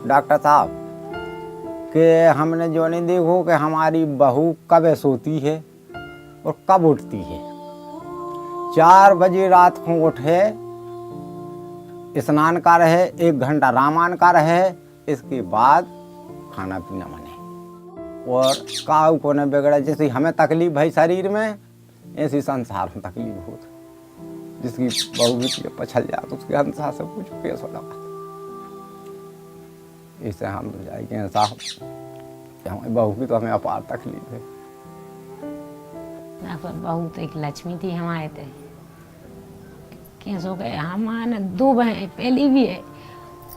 Doctor साहब कि हमने जो नहीं देखो कि हमारी बहू कब सोती है और कब उठती है। 4 बजे रात को उठे, स्नान का रहे, 1 घंटा रामायण का रहे, इसके बाद खाना पीना बने। और काऊ को न बिगड़ा, जैसे हमें तकलीफ है शरीर में, ऐसी संसार में तकलीफ होती। जिसकी बहू भी पछल जाए तो उसके अनुसार सब कुछ केस हो जाता। इससे हम जाएंगे साहब कि हमारी बहू की तो हमें अपार तकलीफ है। बहू तो एक लक्ष्मी थी हमारे थे। कैसे हो गए, हमारे 2 बहन, पहली भी है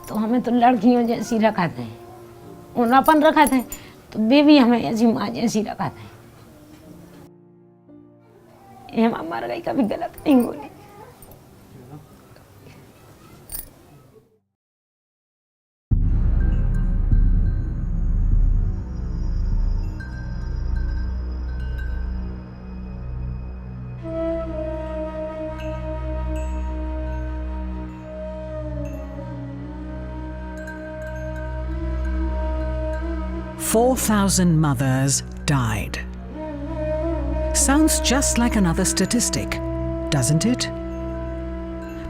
तो हमें तो लड़कियों जैसी रखा थे, उन्हापन रखा थे, तो बेबी हमें ऐसी माँ जैसी रखा थे। हम मर गई, कभी गलत नहीं बोली। "4,000 mothers died." Sounds just like another statistic, doesn't it?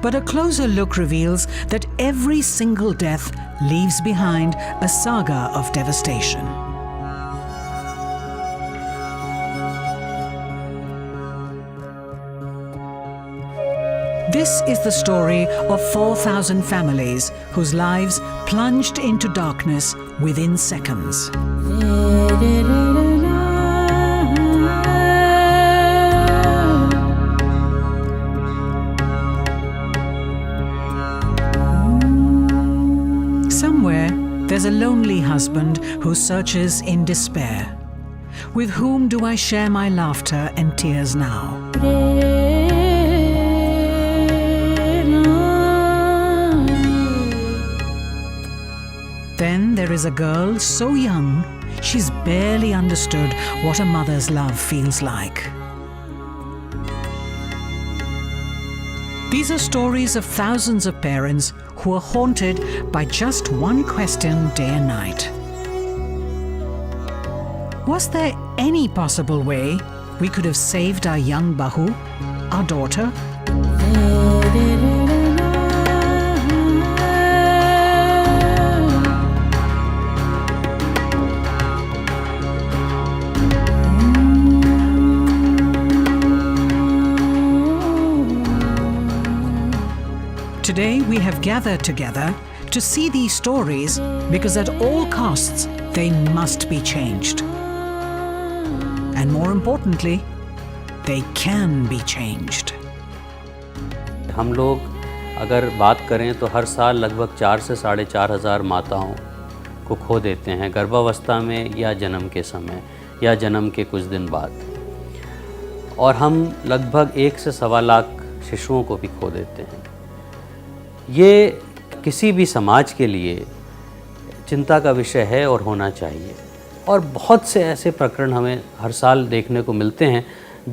But a closer look reveals that every single death leaves behind a saga of devastation. This is the story of 4,000 families whose lives plunged into darkness within seconds. Somewhere, there's a lonely husband who searches in despair. With whom do I share my laughter and tears now? Then there is a girl so young, she's barely understood what a mother's love feels like. These are stories of thousands of parents who are haunted by just one question day and night. Was there any possible way we could have saved our young Bahu, our daughter? Today we have gathered together to see these stories because at all costs they must be changed. And more importantly, they can be changed. हम लोग अगर बात करें तो हर साल लगभग 4 से 4,500 माताओं को खो देते हैं, गर्भावस्था में या जन्म के समय या जन्म के कुछ दिन बाद। और हम लगभग 1 से 1.25 लाख शिशुओं को भी खो देते हैं। ये किसी भी समाज के लिए चिंता का विषय है और होना चाहिए। और बहुत से ऐसे प्रकरण हमें हर साल देखने को मिलते हैं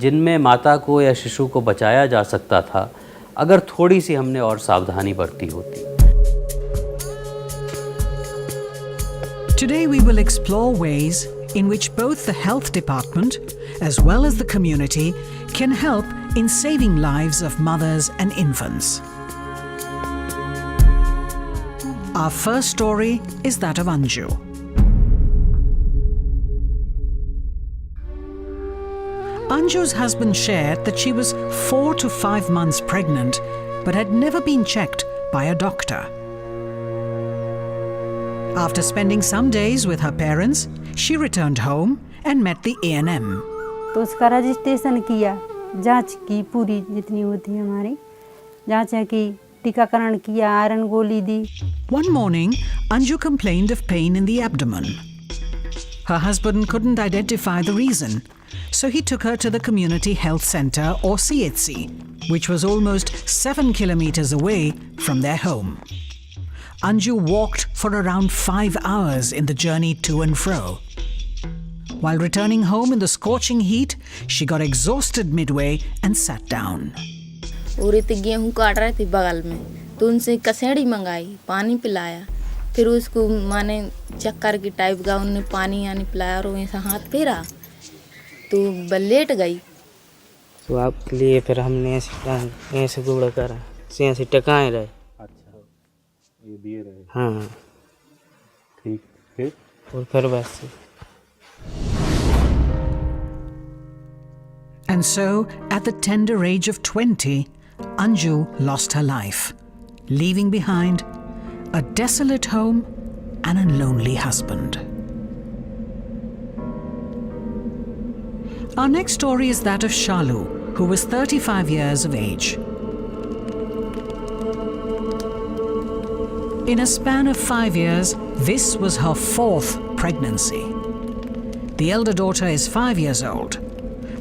जिनमें माता को या शिशु को बचाया जा सकता था अगर थोड़ी सी हमने और सावधानी बरती होती। Today we will explore ways in which both the health department as well as the community can help in saving lives of mothers and infants. Our first story is that of Anju. Anju's husband shared that she was 4 to 5 months pregnant but had never been checked by a doctor. After spending some days with her parents, she returned home and met the ENM. तो उसका registration किया, जांच की पूरी जितनी होती है हमारी, जांच है कि टीकाकरण किया, आयरन गोली दी। One morning, Anju complained of pain in the abdomen. Her husband couldn't identify the reason, so he took her to the community health center or CHC, which was almost 7 kilometers away from their home. Anju walked for around 5 hours in the journey to and fro. While returning home in the scorching heat, she got exhausted midway and sat down. और गेहूँ काट रहे थे बगल में, तो उनसे कसेड़ी मंगाई, पानी पिलाया, फिर उसको माने चक्कर की टाइप का उन्होंने पानी यानी पिलाया और वैसा हाथ फेरा तो लेट गई। तो आपके लिए फिर हमने ऐसे गुड़ करा ऐसे टकाए रहे। अच्छा, ये दिए रहे। हाँ ठीक, फिर और फिर बस। And so, at the tender age of 20, Anju lost her life, leaving behind a desolate home and a lonely husband. Our next story is that of Shalu, who was 35 years of age. In a span of 5 years, this was her 4th pregnancy. The elder daughter is 5 years old.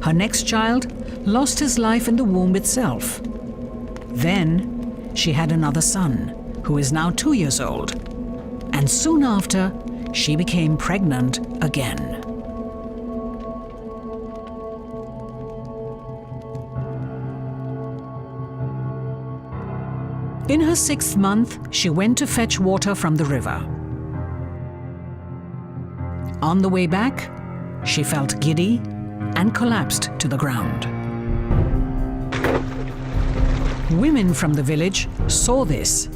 Her next child lost his life in the womb itself. Then she had another son, who is now 2 years old. And soon after, she became pregnant again. In her 6th month, she went to fetch water from the river. On the way back, she felt giddy and collapsed to the ground. Women from the village saw this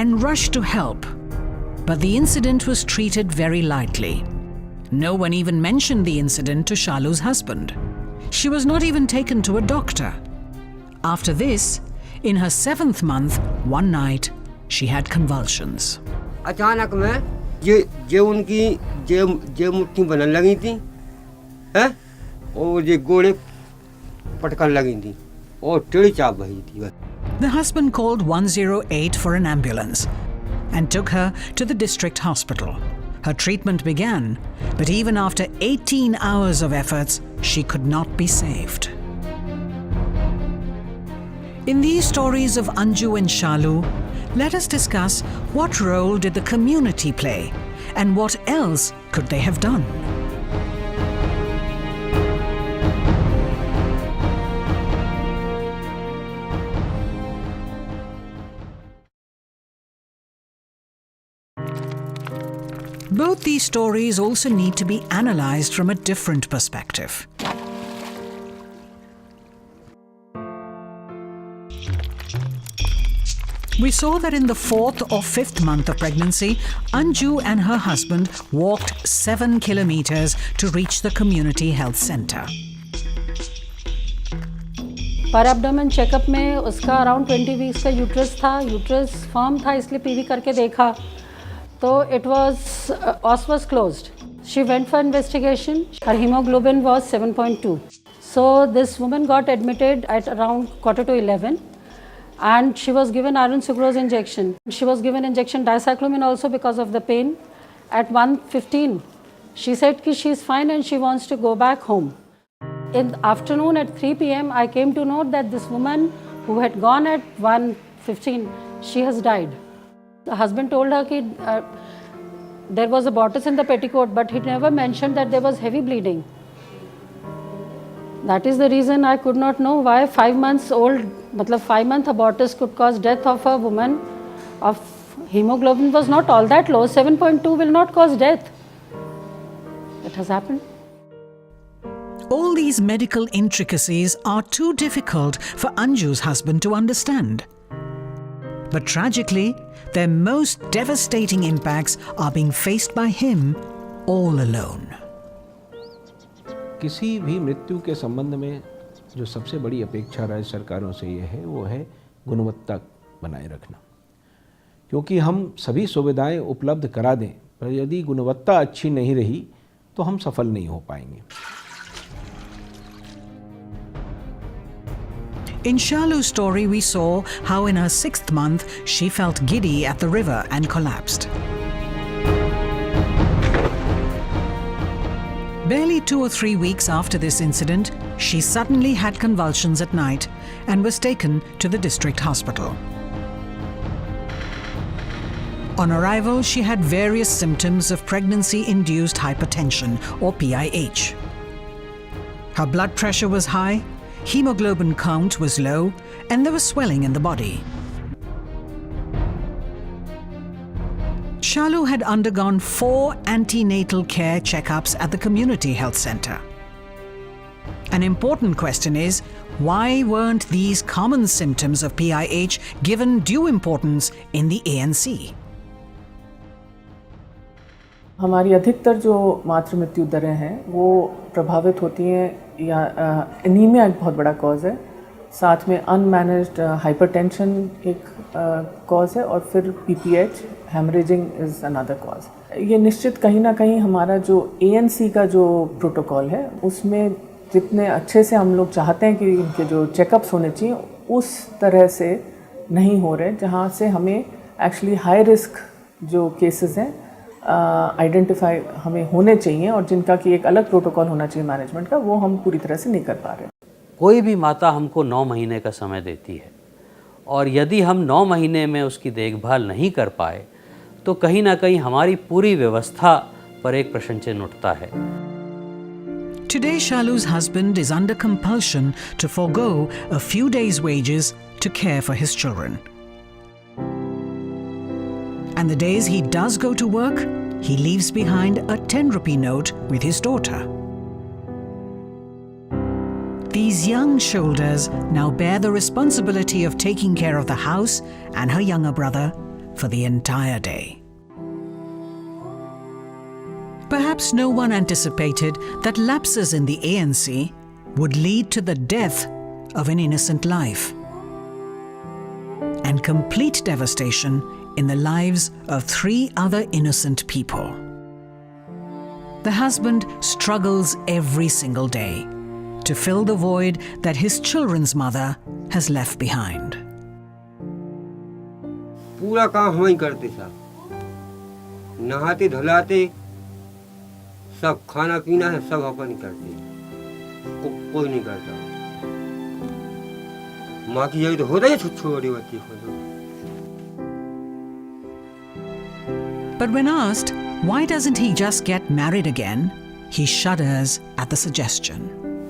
and rushed to help, but the incident was treated very lightly. No one even mentioned the incident to Shalu's husband. She was not even taken to a doctor. After this, in her 7th month, one night, she had convulsions. अचानक में ये उनकी ये मुट्ठी बनने लगी थी हैं और ये गोड़े पटकन लगी थी और टेढ़ी चाप बही थी। The husband called 108 for an ambulance and took her to the district hospital. Her treatment began, but even after 18 hours of efforts, she could not be saved. In these stories of Anju and Shalu, let us discuss what role did the community play and what else could they have done. Both these stories also need to be analyzed from a different perspective. We saw that in the 4th or 5th month of pregnancy, Anju and her husband walked 7 kilometers to reach the community health center. पर abdomen checkup में उसका around 20 weeks का uterus था, uterus firm था, इसलिए PV करके देखा तो it was os was closed. She went for investigation. Her hemoglobin was 7.2. So this woman got admitted at around 10:45 and she was given iron sucrose injection. She was given injection dicyclomine also because of the pain. At 1:15 she said that she is fine and she wants to go back home. In the afternoon at 3 p.m. I came to know that this woman who had gone at 1:15, she has died. The husband told her that there was a abortus in the petticoat, but he never mentioned that there was heavy bleeding. That is the reason I could not know why 5 months old, 5-month abortus could cause death of a woman of hemoglobin was not all that low. 7.2 will not cause death. It has happened. All these medical intricacies are too difficult for Anju's husband to understand. But tragically, their most devastating impacts are being faced by him all alone. किसी भी मृत्यु के संबंध में जो सबसे बड़ी अपेक्षा राज्य सरकारों से ये है वो है गुणवत्ता बनाए रखना, क्योंकि हम सभी सुविधाएं उपलब्ध करा दें पर यदि गुणवत्ता अच्छी नहीं रही तो हम सफल नहीं हो पाएंगे. In Shalu's story, we saw how in her 6th month she felt giddy at the river and collapsed. Barely 2 or 3 weeks after this incident, she suddenly had convulsions at night and was taken to the district hospital. On arrival, she had various symptoms of pregnancy-induced hypertension or PIH. Her blood pressure was high, hemoglobin count was low, and there was swelling in the body. Shalu had undergone 4 antenatal care checkups at the community health centre. An important question is, why weren't these common symptoms of PIH given due importance in the ANC? हमारी अधिकतर जो मातृ मृत्यु दरें हैं वो प्रभावित होती हैं या एनीमिया एक बहुत बड़ा कॉज है, साथ में अनमैनेज्ड हाइपरटेंशन एक कॉज है, और फिर पीपीएच हेमरेजिंग इज़ अनदर कॉज। ये निश्चित कहीं ना कहीं हमारा जो ANC का जो प्रोटोकॉल है उसमें जितने अच्छे से हम लोग चाहते हैं कि इनके जो चेकअप्स होने चाहिए उस तरह से नहीं हो रहे, जहाँ से हमें एक्चुअली हाई रिस्क जो केसेस हैं आइडेंटिफाई हमें होने चाहिए और जिनका कि एक अलग प्रोटोकॉल होना चाहिए मैनेजमेंट का, वो हम पूरी तरह से नहीं कर पा रहे। कोई भी माता हमको 9 महीने का समय देती है और यदि हम 9 महीने में उसकी देखभाल नहीं कर पाए तो कहीं ना कहीं हमारी पूरी व्यवस्था पर एक प्रश्न चिन्ह उठता है। Today, Shalu's husband is under compulsion to forego a few days' wages to care for his children. And the days he does go to work, he leaves behind a 10 rupee note with his daughter. These young shoulders now bear the responsibility of taking care of the house and her younger brother for the entire day. Perhaps no one anticipated that lapses in the ANC would lead to the death of an innocent life and complete devastation in the lives of 3 other innocent people. The husband struggles every single day to fill the void that his children's mother has left behind. पूरा काम हम ही करते साहब, नहाते धुलाते सब, खाना पीना है सब अपन ही करते, कोई नहीं करता। माँ की यही तो होता है छोटी बच्ची को। But when asked why doesn't he just get married again, he shudders at the suggestion.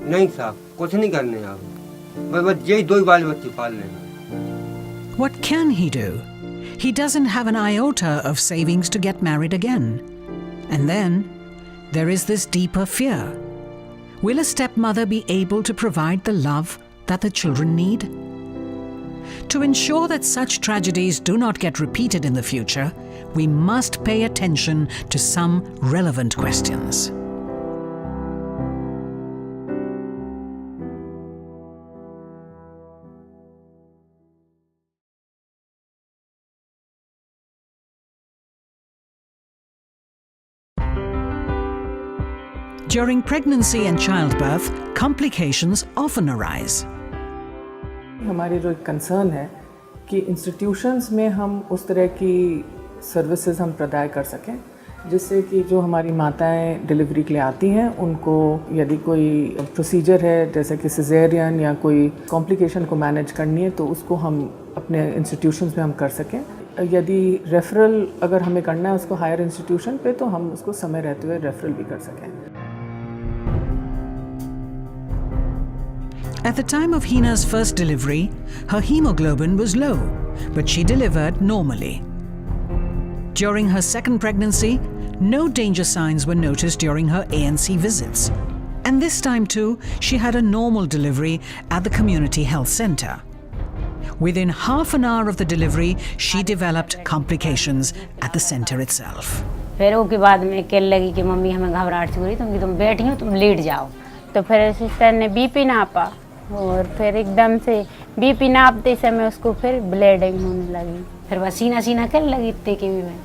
नहीं साहब, कुछ नहीं करने आप, बस यही 2 बाल बच्चे पाल लेना। What can he do? He doesn't have an iota of savings to get married again. And then there is this deeper fear. Will a stepmother be able to provide the love that the children need? To ensure that such tragedies do not get repeated in the future, we must pay attention to some relevant questions. During pregnancy and childbirth, complications often arise. हमारी जो concern है कि institutions में हम उस तरह की services हम प्रदान कर सकें जिससे कि जो हमारी माताएं डिलीवरी के लिए आती हैं उनको यदि कोई प्रोसीजर है जैसे कि सिजेरियन या कोई कॉम्प्लिकेशन को मैनेज करनी है तो उसको हम अपने इंस्टीट्यूशंस में हम कर सकें। यदि रेफरल अगर हमें करना है उसको हायर इंस्टीट्यूशन पे तो हम उसको समय रहते हुए रेफरल भी कर सकें। At the time of Hina's first delivery, her hemoglobin was low, but she delivered normally. During her second pregnancy, no danger signs were noticed during her ANC visits. And this time too, she had a normal delivery at the community health centre. Within half an hour of the delivery, she developed complications at the centre itself. फिर उसके बाद में कहने लगी कि mummy हमें घबराहट हो रही, तुम बैठी हो, तुम लेट जाओ। तो फिर सिस्टर ने बीपी नापा और फिर एकदम से बीपी नापते समय उसको फिर ब्लीडिंग होने लगी। फिर वह सीना करने लगी इतने के भी में,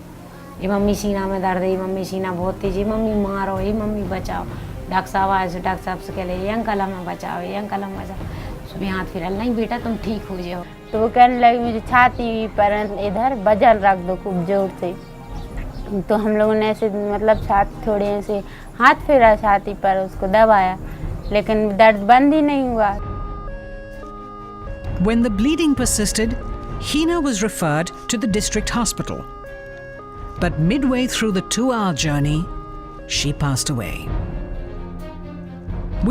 ये मम्मी सीना में दर्द है, ये मम्मी सीना बहुत तेज, ये मम्मी मारो, ये मम्मी बचाओ। डॉक्टर साहब आए तो डॉक्टर साहब से कह रहे ये अंकल हमें बचाओ, ये अंकल हमें बचाओ। सुबह हाथ फिर नहीं बेटा तुम ठीक हो जाओ। तो वो कहने लगी मुझे छाती पर इधर वजन रख दो खूब जोर से। तो हम लोगों ने ऐसे मतलब छाती थोड़े ऐसे हाथ फेरा छाती पर, उसको दबाया, लेकिन दर्द बंद ही नहीं हुआ। When the bleeding persisted, Hina was referred to the district hospital. But midway through the 2-hour journey, she passed away.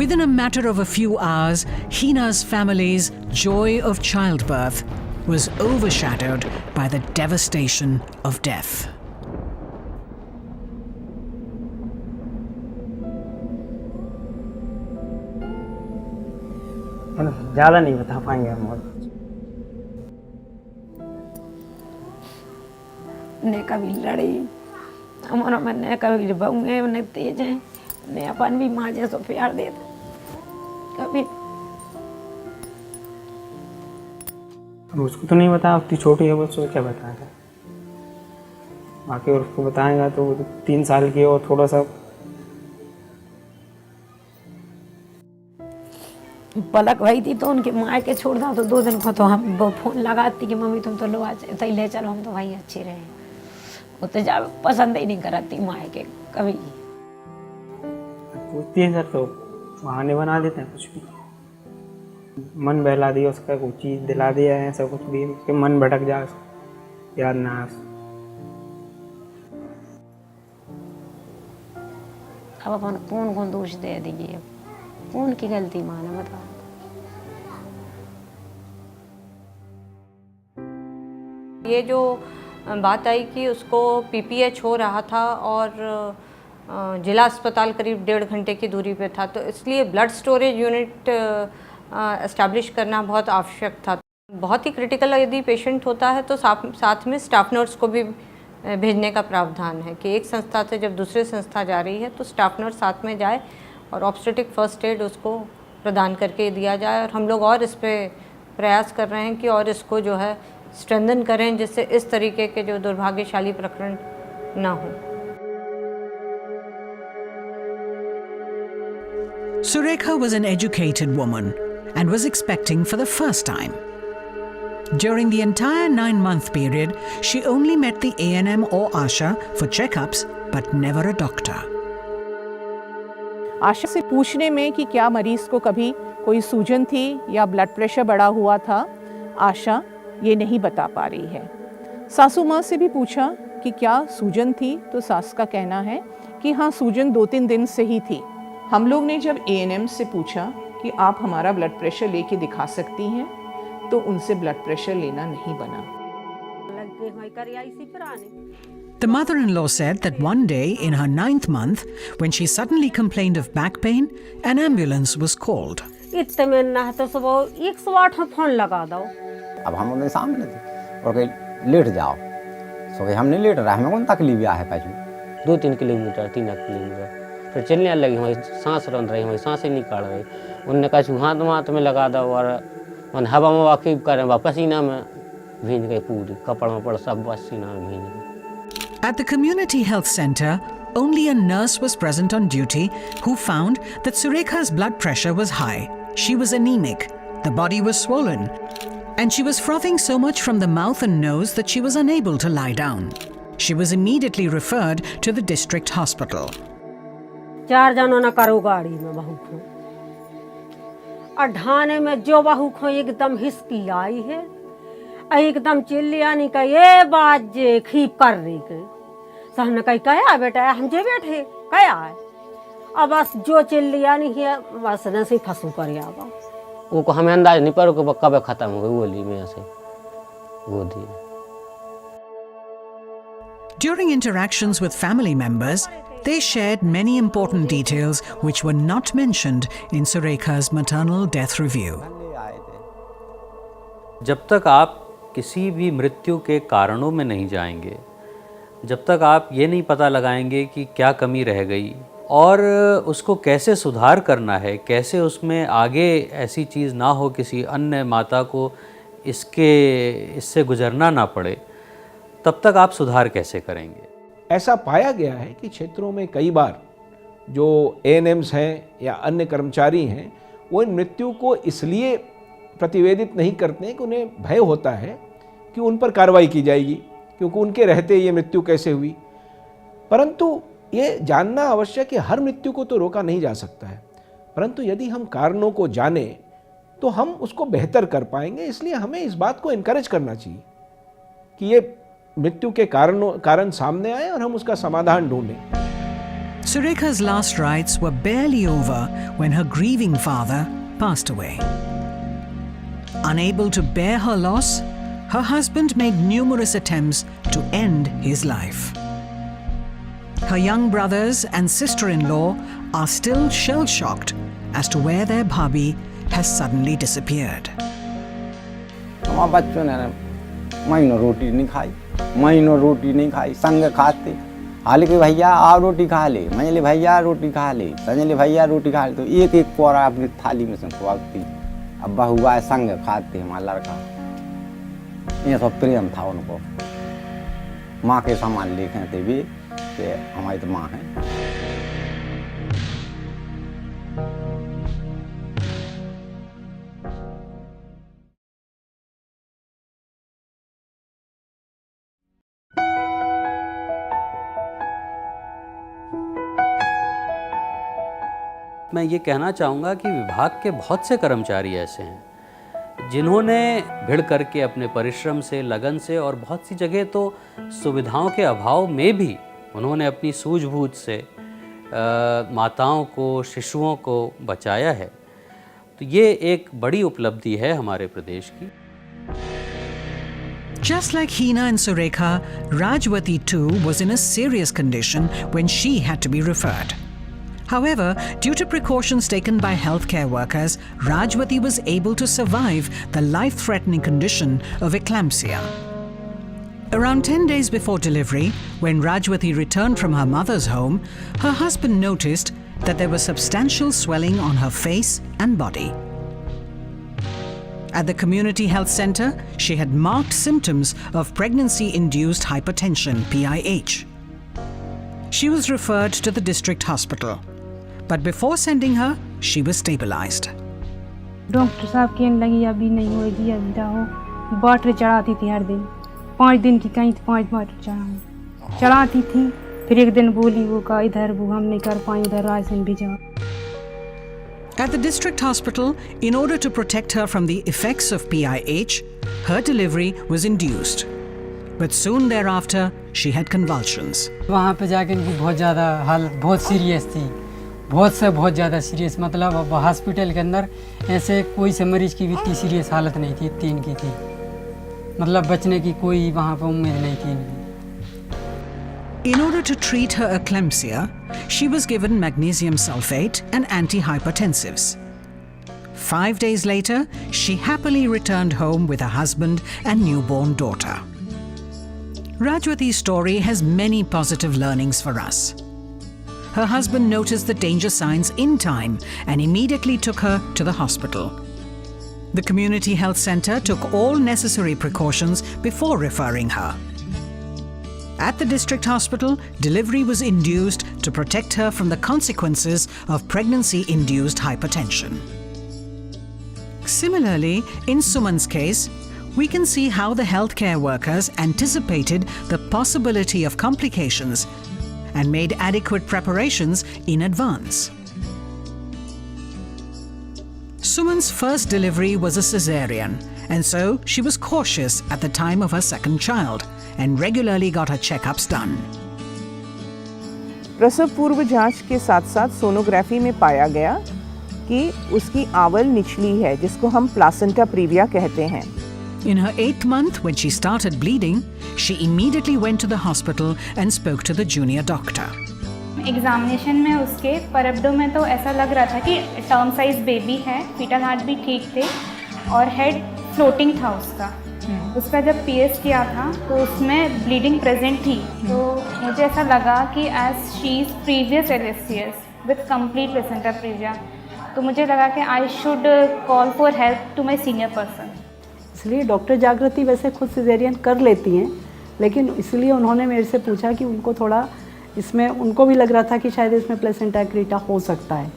Within a matter of a few hours, Hina's family's joy of childbirth was overshadowed by the devastation of death. ज़्यादा नहीं बता पाएंगे हम और। ने कभी लड़ी हमारा मन ने कभी बहुए उन्हें तेज है ने अपन भी माँ जैसो प्यार देते कभी उसको तो नहीं बताया, उतनी छोटी है वो, उसको क्या बताएगा। बाकी और उसको बताएगा तो 3 साल की और थोड़ा सा पलक भाई थी तो उनके माँ के छोड़ दा तो 2 दिन को तो हम वो फोन लगाती कि मम्मी तुम तो लो आज तो ले चलो हम तो भाई अच्छे रहे। वो तो जा पसंद ही नहीं कराती माँ के कभी। पूछती है सर तो बहाने बना देते हैं, कुछ भी मन बहला दिया उसका, कोई चीज़ दिला दिया है, ऐसा कुछ भी उसके मन भटक जाए, याद ना आए। अब अपन कौन कौन दोष दे दीजिए, कौन की गलती माना बताओ। ये जो बात आई कि उसको पीपीएच हो रहा था और जिला अस्पताल करीब 1.5 घंटे की दूरी पे था, तो इसलिए ब्लड स्टोरेज यूनिट एस्टैब्लिश करना बहुत आवश्यक था। बहुत ही क्रिटिकल यदि पेशेंट होता है तो साथ में स्टाफ नर्स को भी भेजने का प्रावधान है कि एक संस्था से जब दूसरे संस्था जा रही है तो स्टाफ नर्स साथ में जाए और ऑब्स्टेटिक फर्स्ट एड उसको प्रदान करके दिया जाए। और हम लोग और इस पर प्रयास कर रहे हैं कि और इसको जो है स्ट्रेंथन करें जिससे इस तरीके के जो दुर्भाग्यशाली प्रकरण ना हो। Surekha was an educated woman and was expecting for the first time. During the entire 9-month period, she only met the ANM or Asha for checkups, but never a doctor. आशा से पूछने में कि क्या मरीज को कभी कोई सूजन थी या ब्लड प्रेशर बढ़ा हुआ था, आशा ये नहीं बता पा रही है। सासू माँ से भी पूछा कि क्या सूजन थी, तो सास का कहना है कि हाँ सूजन 2-3 दिन से ही थी। हम लोग ने जब ANM से पूछा कि आप हमारा ब्लड प्रेशर लेके दिखा सकती हैं, तो उनसे ब्लड प्रेशर लेना नहीं बना। The mother-in-law said that one day in her 9th month, when she suddenly complained of back pain, an ambulance was called. इतने में ना तो सब 108 में फोन लगा दो। अब हम उन्हें सामने थे और कहीं लेट जाओ, सो हम नहीं लेट रहा, हमें कौन तकलीफ है पाछू 2-3 किलोमीटर 3 किलोमीटर फिर चलने लगी, हमारी सांस रन रही, हमारी सांसें निकाल रही। उनने कहा हाथ में लगा दो और मन हवा में वाकिफ करें, पसीना में भींज गई, पूरी कपड़ा वपड़ सब पसीना में भींज गई। At the community health center, only a nurse was present on duty who found that Surekha's blood pressure was high. She was anemic, the body was swollen, and she was frothing so much from the mouth and nose that she was unable to lie down. She was immediately referred to the district hospital. 4 जनों ने करो गाड़ी में बहू को, और ढाने में जो बहू को एकदम हिसकी आई है, एकदम चिल्लिया नहीं कही ये बात जे खीप कर रही के हमने कही कया बेटा हम जे बैठे कया है, अब बस जो चिल्लिया नहीं है बस न से फंसू कर आवा। वो को हमें अंदाज नहीं पर कब खत्म हो गई गोली में ऐसे गोदी। During interactions with family members, they shared many important details which were not mentioned in Surekha's maternal death review. जब तक आप किसी भी मृत्यु के कारणों में नहीं जाएंगे, जब तक आप ये नहीं पता लगाएंगे कि क्या कमी रह गई और उसको कैसे सुधार करना है, कैसे उसमें आगे ऐसी चीज़ ना हो किसी अन्य माता को इससे गुजरना ना पड़े, तब तक आप सुधार कैसे करेंगे। ऐसा पाया गया है कि क्षेत्रों में कई बार जो ANMs हैं या अन्य कर्मचारी हैं, वो इन मृत्यु को इसलिए प्रतिवेदित नहीं करते हैं कि उन्हें भय होता है कि उन पर कार्रवाई की जाएगी, क्योंकि उनके रहते ये मृत्यु कैसे हुई। परंतु ये जानना आवश्यक है, हर मृत्यु को तो रोका नहीं जा सकता है, परंतु यदि हम कारणों को जानें तो हम उसको बेहतर कर पाएंगे। इसलिए हमें इस बात को इनकरेज करना चाहिए कि ये मृत्यु के कारण सामने आए और हम उसका समाधान ढूंढें। Surekha's last rites were barely over when her grieving father passed away. Unable to bear her loss, her husband made numerous attempts to end his life. Her young brothers and sister-in-law are still shell-shocked as to where their bhabhi has suddenly disappeared. हमारे बच्चों ने महीनों रोटी नहीं खाई, संग खाते। हालांकि भैया आओ रोटी खा ले, मंझले भैया रोटी खा ले, संजले भैया रोटी खा ले, तो एक एक कोरा अपनी थाली में से खुआती। अब बहुआ है संग खाते हमारा लड़का, ये सब प्रेम था उनको, माँ के समान लिखे थे भी कि हमारी तो माँ है। मैं ये कहना चाहूँगा कि विभाग के बहुत से कर्मचारी ऐसे हैं जिन्होंने भिड़ करके अपने परिश्रम से, लगन से और बहुत सी जगह तो सुविधाओं के अभाव में भी उन्होंने अपनी सूझबूझ से माताओं को, शिशुओं को बचाया है। तो ये एक बड़ी उपलब्धि है हमारे प्रदेश की। Just like Hina and Surekha, Rajwati too was in a serious condition when she had to be referred. However, due to precautions taken by healthcare workers, Rajwati was able to survive the life-threatening condition of eclampsia. Around 10 days before delivery, when Rajwati returned from her mother's home, her husband noticed that there was substantial swelling on her face and body. At the community health center, she had marked symptoms of pregnancy-induced hypertension, PIH. She was referred to the district hospital. But before sending her, she was stabilized. Doctor साहब कहने लगी अभी नहीं होगी, अभी रहो। Bottle चढ़ाती थी हर दिन, 5 दिन की कहीं 5 बॉटल चढ़ाती थी। फिर एक दिन बोली वो का इधर वो हम नहीं कर पाए, उधर राशन भेजा। At the district hospital, in order to protect her from the effects of PIH, her delivery was induced. But soon thereafter, she had convulsions. वहाँ पे जाके इनकी बहुत ज़्यादा हालत बहुत सीरियस थी, बहुत ज़्यादा सीरियस। मतलब अब हॉस्पिटल के अंदर ऐसे कोई से मरीज की भी इतनी सीरियस हालत नहीं थी, इतनी इनकी थी। मतलब बचने की कोई वहाँ पे उम्मीद नहीं थी इनकी। In order to treat her eclampsia, she was given magnesium sulfate and antihypertensives. 5 days later, she happily returned home with her husband and newborn daughter. Rajwati's story has many positive learnings for us. Her husband noticed the danger signs in time and immediately took her to the hospital. The community health center took all necessary precautions before referring her. At the district hospital, delivery was induced to protect her from the consequences of pregnancy-induced hypertension. Similarly, in Suman's case, we can see how the healthcare workers anticipated the possibility of complications and made adequate preparations in advance. Suman's first delivery was a cesarean, and so she was cautious at the time of her second child and regularly got her checkups done. प्रसव पूर्व जांच के साथ साथ sonography में पाया गया कि उसकी आवल निचली है, जिसको हम प्लासेंटा प्रीविया कहते हैं। In her 8th month, when she started bleeding, she immediately went to the hospital and spoke to the junior doctor. Examination में उसके पर एब्डोमेन तो ऐसा लग रहा था कि टर्म साइज बेबी है, फीटल हार्ट भी ठीक थे और हेड फ्लोटिंग था उसका। उसका जब पीएस किया था तो उसमें ब्लीडिंग प्रेजेंट थी, तो मुझे ऐसा लगा कि as she is previous LSCS with complete placenta previa, तो मुझे लगा कि I should call for help to my senior person. इसलिए डॉक्टर जागृति वैसे खुद सिजेरियन कर लेती हैं, लेकिन इसलिए उन्होंने मेरे से पूछा कि उनको थोड़ा इसमें, उनको भी लग रहा था कि शायद इसमें प्लेसेंटा एक्रीटा हो सकता है,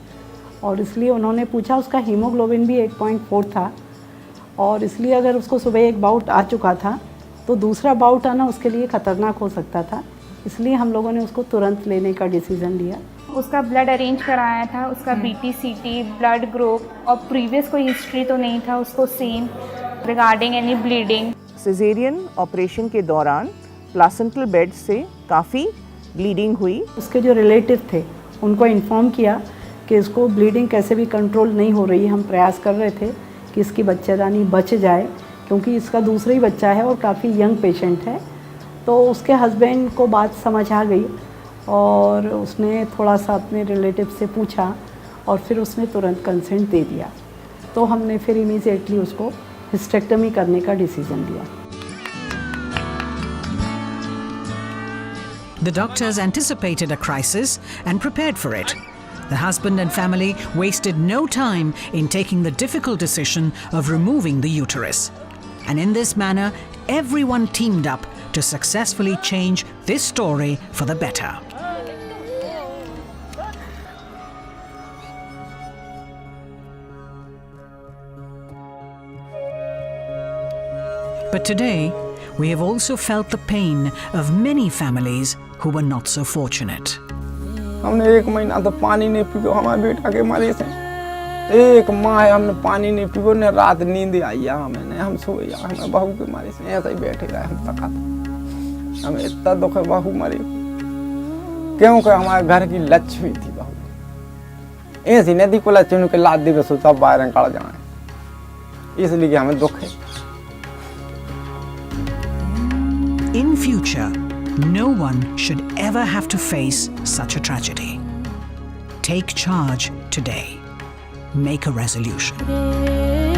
और इसलिए उन्होंने पूछा। उसका हीमोग्लोबिन भी 8.4 था, और इसलिए अगर उसको सुबह एक बाउट आ चुका था तो दूसरा बाउट आना उसके लिए ख़तरनाक हो सकता था, इसलिए हम लोगों ने उसको तुरंत लेने का डिसीज़न लिया। उसका ब्लड अरेंज कराया था, उसका बीटी सीटी, ब्लड ग्रुप और प्रीवियस कोई हिस्ट्री तो नहीं था उसको same regarding any bleeding. Caesarean operation के दौरान प्लासेंटल बेड से काफ़ी ब्लीडिंग हुई। उसके जो रिलेटिव थे उनको इन्फॉर्म किया कि इसको ब्लीडिंग कैसे भी कंट्रोल नहीं हो रही है। हम प्रयास कर रहे थे कि इसकी बच्चेदानी बच जाए, क्योंकि इसका दूसरा ही बच्चा है और काफ़ी यंग पेशेंट है। तो उसके हस्बैंड को बात समझ आ गई और उसने थोड़ा सा अपने रिलेटिव से पूछा और फिर उसने तुरंत कंसेंट दे दिया। तो हमने फिर इमीडिएटली उसको हिस्टेक्टमी करने का डिसीजन लिया। The doctors anticipated a crisis and prepared for it. The husband and family wasted no time in taking the difficult decision of removing the uterus. And in this manner, everyone teamed up to successfully change this story for the better. But today, we have also felt the pain of many families who were not so fortunate. हमने 1 महीना तो पानी नहीं पियो हमारे बेटा के मरे से। 1 माह हमने पानी नहीं पियो, ने रात नींद आई हमें, हम सोए हमें बहू के मारे से ऐसे ही बैठे रहे हम तक। हमें इतना दुख है बहू मरे, क्योंकि हमारे घर की लक्ष्मी थी बहू। ऐसी नदी को लक्ष्मी के लाद दी सोचा बाहर निकल जाए, इसलिए हमें दुख है। In future, no one should ever have to face such a tragedy. Take charge today. Make a resolution.